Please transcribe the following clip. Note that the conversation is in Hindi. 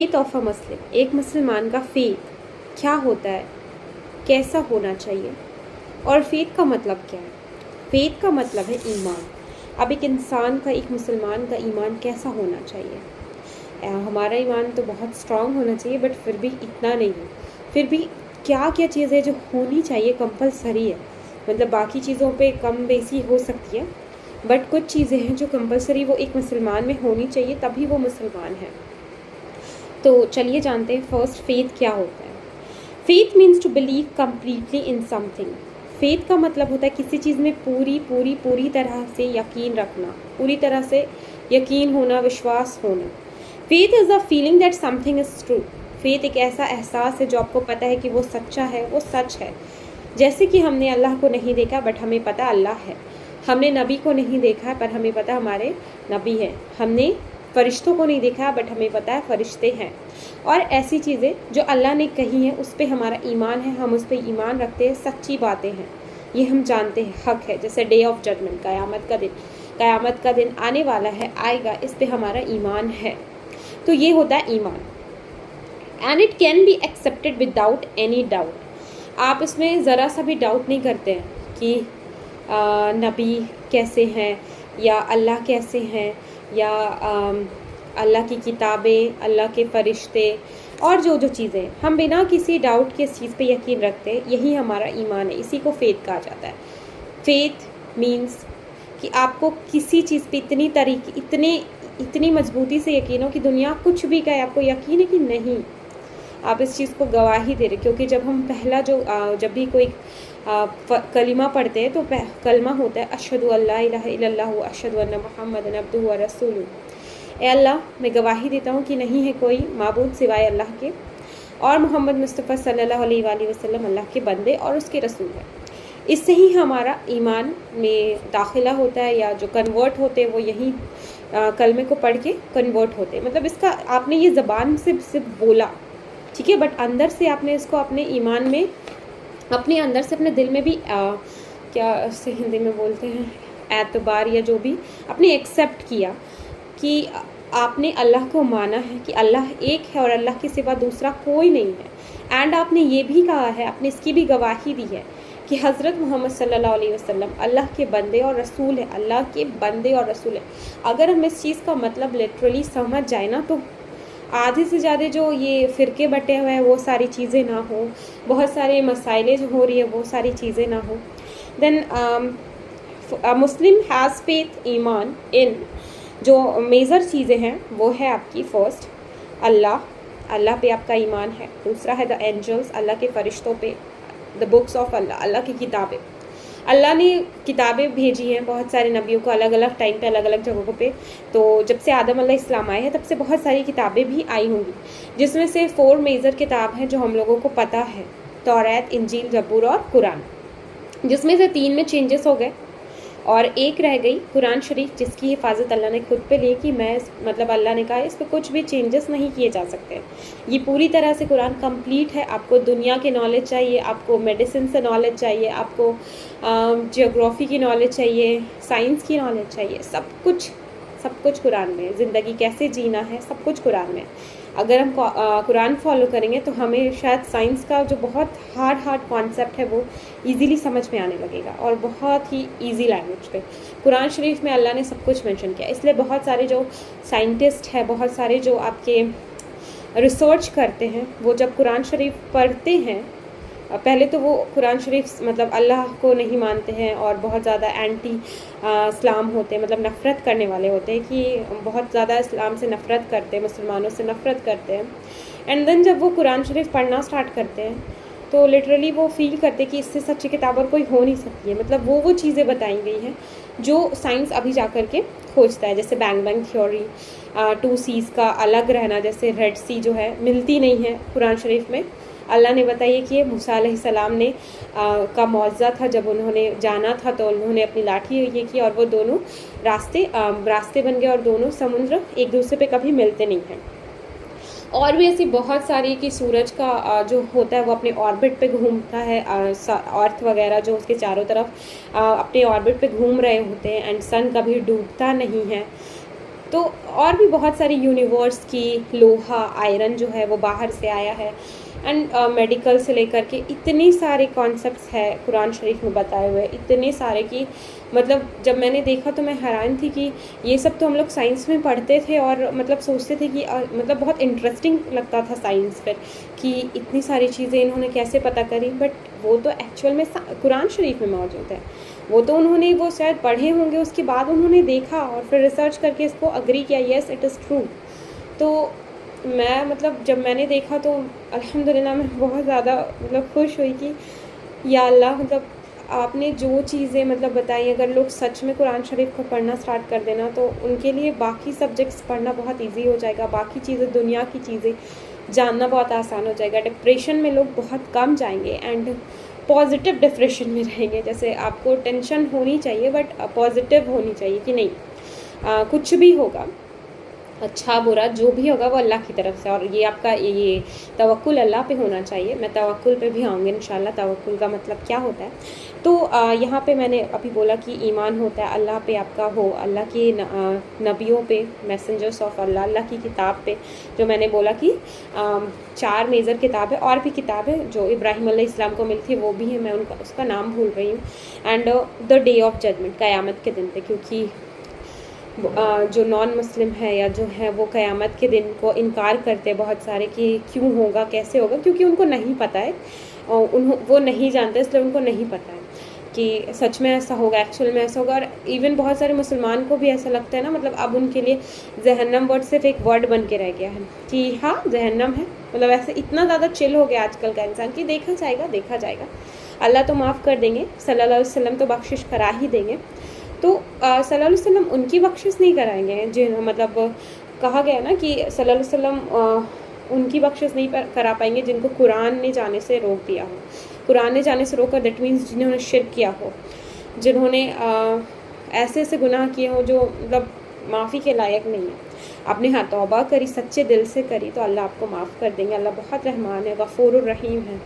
फेथ ऑफ अ मुस्लिम, एक मुसलमान का फेथ क्या होता है, कैसा होना चाहिए और फेथ का मतलब क्या है। फेथ का मतलब है ईमान। अब एक इंसान का, एक मुसलमान का ईमान कैसा होना चाहिए। हमारा ईमान तो बहुत स्ट्रांग होना चाहिए, बट फिर भी इतना नहीं है। फिर भी क्या क्या चीज़ें जो होनी चाहिए कंपलसरी है, मतलब बाकी चीज़ों पे कम बेसी हो सकती है, बट कुछ चीज़ें हैं जो कंपलसरी वो एक मुसलमान में होनी चाहिए, तभी वो मुसलमान है। तो चलिए जानते हैं फर्स्ट फेथ क्या होता है। Faith means to believe completely in something. Faith का मतलब होता है किसी चीज़ में पूरी पूरी पूरी तरह से यकीन रखना, पूरी तरह से यकीन होना, विश्वास होना। Faith is a feeling that something is true. Faith एक ऐसा एहसास है जो आपको पता है कि वो सच्चा है, वो सच है। जैसे कि हमने अल्लाह को नहीं देखा बट हमें पता अल्लाह है। हमने नबी को नहीं देखा है पर हमें पता हमारे नबी हैं। हमने फरिश्तों को नहीं देखा बट हमें पता है फरिश्ते हैं। और ऐसी चीज़ें जो अल्लाह ने कही हैं उस पर हमारा ईमान है, हम उस पर ईमान रखते हैं, सच्ची बातें हैं, ये हम जानते हैं, हक है। जैसे डे ऑफ जजमेंट, क़यामत का दिन आने वाला है, आएगा, इस पर हमारा ईमान है। तो ये होता है ईमान। And it can be accepted without any doubt. आप इसमें ज़रा सा भी डाउट नहीं करते हैं कि नबी कैसे हैं या अल्लाह कैसे हैं या अल्लाह की किताबें, अल्लाह के फरिश्ते और जो जो चीज़ें, हम बिना किसी डाउट के इस चीज़ पे यकीन रखते हैं, यही हमारा ईमान है। इसी को फेथ कहा जाता है। फेथ मीन्स कि आपको किसी चीज़ पे इतनी मजबूती से यकीन हो कि दुनिया कुछ भी कहे, आपको यकीन है कि नहीं, आप इस चीज़ को गवाही दे रहे। क्योंकि जब हम पहला जब भी कोई कलिमा पढ़ते हैं तो कलमा होता है अशहदु अल्ला इलाहा इल्लल्लाहु व अशहदु अन्ना मुहम्मदन अब्दुहु व रसूलुहु। ए अल्लाह, मैं गवाही देता हूँ कि नहीं है कोई माबूद सिवाय अल्लाह के, और मोहम्मद मुस्तफ़ा सल्लल्लाहु अलैहि वसल्लम अल्लाह के बंदे और उसके रसूल हैं। इससे ही हमारा ईमान में दाखिला होता है, या जो कन्वर्ट होते हैं वो यही कलमे को पढ़ के कन्वर्ट होते हैं। मतलब इसका आपने ये ज़बान से सिर्फ बोला, ठीक है, बट अंदर से आपने इसको अपने ईमान में, अपने अंदर से, अपने दिल में भी क्या से हिंदी में बोलते हैं, एतबार या जो भी, आपने एक्सेप्ट किया कि आपने अल्लाह को माना है कि अल्लाह एक है और अल्लाह के सिवा दूसरा कोई नहीं है। एंड आपने ये भी कहा है, आपने इसकी भी गवाही दी है कि हज़रत मोहम्मद सल्लल्लाहु अलैहि वसल्लम अल्लाह के बंदे और रसूल है, अल्लाह के बंदे और रसूल है। अगर हम इस चीज़ का मतलब लिटरली समझ जाए ना, तो आधे से ज़्यादा जो ये फ़िरके बटे हुए हैं वो सारी चीज़ें ना हो, बहुत सारे मसाइलें जो हो रही है वो सारी चीज़ें ना हो। देन मुस्लिम हैज़ फेथ, ईमान इन, जो मेजर चीज़ें हैं वो है आपकी फर्स्ट अल्लाह पे आपका ईमान है। दूसरा है द एंजल्स, अल्लाह के फ़रिश्तों पे, द बुक्स ऑफ अल्लाह, अल्लाह की किताबें। अल्लाह ने किताबें भेजी हैं बहुत सारे नबियों को अलग अलग टाइम पे, अलग अलग जगहों पे। तो जब से आदम अलैहिस्सलाम आए हैं तब से बहुत सारी किताबें भी आई होंगी, जिसमें से 4 मेजर किताब हैं जो हम लोगों को पता है, तौरात, इंजील, जबूर और कुरान। जिसमें से 3 में चेंजेस हो गए और एक रह गई कुरान शरीफ, जिसकी हिफाजत अल्लाह ने खुद पे ली कि मैं, मतलब अल्लाह ने कहा इस पर कुछ भी चेंजेस नहीं किए जा सकते। ये पूरी तरह से कुरान कंप्लीट है। आपको दुनिया की नॉलेज चाहिए, आपको मेडिसिन से नॉलेज चाहिए, आपको जियोग्राफी की नॉलेज चाहिए, साइंस की नॉलेज चाहिए, सब कुछ कुरान में है। ज़िंदगी कैसे जीना है, सब कुछ कुरान में है। अगर हम कुरान फॉलो करेंगे तो हमें शायद साइंस का जो बहुत हार्ड कॉन्सेप्ट है वो इजीली समझ में आने लगेगा, और बहुत ही इजी लैंग्वेज पे। कुरान शरीफ में अल्लाह ने सब कुछ मेंशन किया, इसलिए बहुत सारे जो साइंटिस्ट हैं, बहुत सारे जो आपके रिसर्च करते हैं, वो जब कुरान शरीफ पढ़ते हैं, पहले तो वो कुरान शरीफ, मतलब अल्लाह को नहीं मानते हैं और बहुत ज़्यादा एंटी इस्लाम होते हैं, मतलब नफ़रत करने वाले होते हैं कि बहुत ज़्यादा इस्लाम से नफ़रत करते हैं, मुसलमानों से नफ़रत करते हैं। एंड देन जब वो कुरान शरीफ पढ़ना स्टार्ट करते हैं तो लिटरली वो फील करते हैं कि इससे सच्ची किताब और कोई हो नहीं सकती है। मतलब वो चीज़ें बताई गई हैं जो साइंस अभी जा कर के खोजता है, जैसे बैंग थ्योरी, 2 सीज़ का अलग रहना, जैसे रेड सी जो है मिलती नहीं है कुरान शरीफ में। अल्लाह ने बताया कि ये मूसा अलैहिस्सलाम ने का मौज़ा था, जब उन्होंने जाना था तो उन्होंने अपनी लाठी ये की और वो दोनों रास्ते बन गए और दोनों समुद्र एक दूसरे पे कभी मिलते नहीं हैं। और भी ऐसी बहुत सारी कि सूरज का जो होता है वो अपने ऑर्बिट पे घूमता है, अर्थ वगैरह जो उसके चारों तरफ अपने ऑर्बिट पे घूम रहे होते हैं, एंड सन कभी डूबता नहीं है। तो और भी बहुत सारी यूनिवर्स की लोहा, आयरन जो है वो बाहर से आया है, एंड मेडिकल से लेकर के इतने सारे कॉन्सेप्ट्स है कुरान शरीफ में बताए हुए, इतने सारे कि मतलब जब मैंने देखा तो मैं हैरान थी कि ये सब तो हम लोग साइंस में पढ़ते थे और मतलब सोचते थे कि मतलब बहुत इंटरेस्टिंग लगता था साइंस फिर कि इतनी सारी चीज़ें इन्होंने कैसे पता करी, बट वो तो एक्चुअल में कुरान शरीफ में मौजूद है। वो तो उन्होंने वो शायद पढ़े होंगे, उसके बाद उन्होंने देखा और फिर रिसर्च करके इसको अग्री किया, येस इट इज़ ट्रू। तो मैं मतलब जब मैंने देखा तो अल्हम्दुलिल्लाह मैं बहुत ज़्यादा मतलब खुश हुई कि या अल्लाह, मतलब आपने जो चीज़ें मतलब बताई, अगर लोग सच में कुरान शरीफ को पढ़ना स्टार्ट कर देना तो उनके लिए बाकी सब्जेक्ट्स पढ़ना बहुत इजी हो जाएगा, बाकी चीज़ें, दुनिया की चीज़ें जानना बहुत आसान हो जाएगा। डिप्रेशन में लोग बहुत कम जाएंगे एंड पॉजिटिव डिप्रेशन में रहेंगे। जैसे आपको टेंशन होनी चाहिए बट पॉजिटिव होनी चाहिए कि नहीं, कुछ भी होगा, अच्छा बुरा जो भी होगा वो अल्लाह की तरफ से, और ये आपका ये तवक्कुल अल्लाह पे होना चाहिए। मैं तवक्कुल पे भी आऊँगी इंशाल्लाह, तवक्कुल का मतलब क्या होता है। तो यहाँ पे मैंने अभी बोला कि ईमान होता है अल्लाह पे आपका हो, अल्लाह के नबियों पे, मैसेंजर्स ऑफ अल्लाह, अल्लाह की किताब पे, जो मैंने बोला कि 4 मेजर किताब है, और भी किताब है जो इब्राहिम अलैहिस्सलाम को मिली थी वो भी है, मैं उनका उसका नाम भूल रही हूँ। And the day of judgement, क़यामत के दिन पे, क्योंकि जो नॉन मुस्लिम है या जो है वो क़यामत के दिन को इनकार करते हैं बहुत सारे कि क्यों होगा, कैसे होगा, क्योंकि उनको नहीं पता है और वो नहीं जानते, इसलिए उनको नहीं पता है कि सच में ऐसा होगा, एक्चुअल में ऐसा होगा। और इवन बहुत सारे मुसलमान को भी ऐसा लगता है ना, मतलब अब उनके लिए जहन्नम वर्ड सिर्फ एक वर्ड बन के रह गया है कि हाँ जहन्नम है, मतलब ऐसे इतना ज़्यादा चिल हो गया आजकल का इंसान कि देखा जाएगा देखा जाएगा, अल्लाह तो माफ़ कर देंगे, सल्लल्लाहु अलैहि वसल्लम तो बख्शिश करा ही देंगे। तो सल्लल्लाहु अलैहि वसल्लम उनकी बख्शिश नहीं कराएंगे, जो मतलब कहा गया ना कि सल्लल्लाहु अलैहि वसल्लम उनकी बख्शिश नहीं करा पाएंगे जिनको कुरान ने जाने से रोक दिया हो। कुरान ने जाने से रोका दैट मीन्स जिन्होंने शिर्क किया हो, जिन्होंने ऐसे ऐसे गुनाह किए हो जो मतलब माफ़ी के लायक नहीं है। आपने हाँ तौबा करी, सच्चे दिल से करी, तो अल्लाह आपको माफ़ कर देंगे। अल्लाह बहुत रहमान है, गफ़ूरुर रहीम है।